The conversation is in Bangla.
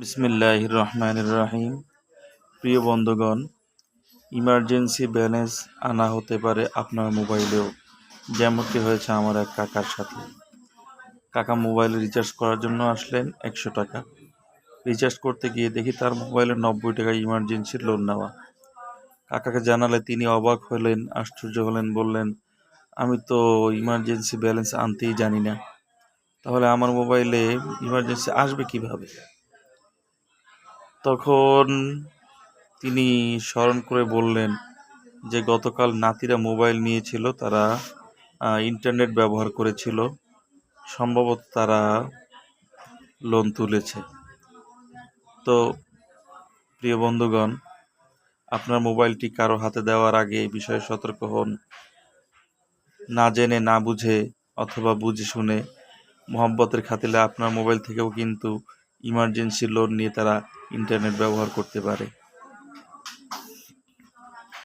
বিসমিল্লাহির রহমানির রহিম। প্রিয় বন্ধুগণ, ইমার্জেন্সি ব্যালেন্স আনা হতে পারে আপনার মোবাইলেও, যেমনটি হয়েছে আমার এক কাকার সাথে। কাকা মোবাইল রিচার্জ করার জন্য আসলেন 100 টাকা। রিচার্জ করতে গিয়ে দেখি তার মোবাইলে 90 টাকা ইমার্জেন্সি লোন নেওয়া। কাকাকে জানালে তিনি অবাক হলেন, আশ্চর্য হলেন, বললেন, আমি তো ইমার্জেন্সি ব্যালেন্স আনতেই জানি না, তাহলে আমার মোবাইলে ইমার্জেন্সি আসবে কিভাবে? তখন তিনি স্মরণ করে বললেন যে গতকাল নাতিরা মোবাইল নিয়েছিল, তারা ইন্টারনেট ব্যবহার করেছিল, সম্ভবত তারা লোন তুলেছে। তো প্রিয় বন্ধুগণ, আপনার মোবাইলটি কারো হাতে দেওয়ার আগে এই বিষয়ে সতর্ক হন। না জেনে, না বুঝে অথবা বুঝে শুনে মহব্বতের খাতিরে আপনার মোবাইল থেকেও কিন্তু ইমার্জেন্সি লোন নিয়ে তারা ইন্টারনেট ব্যবহার করতে পারে।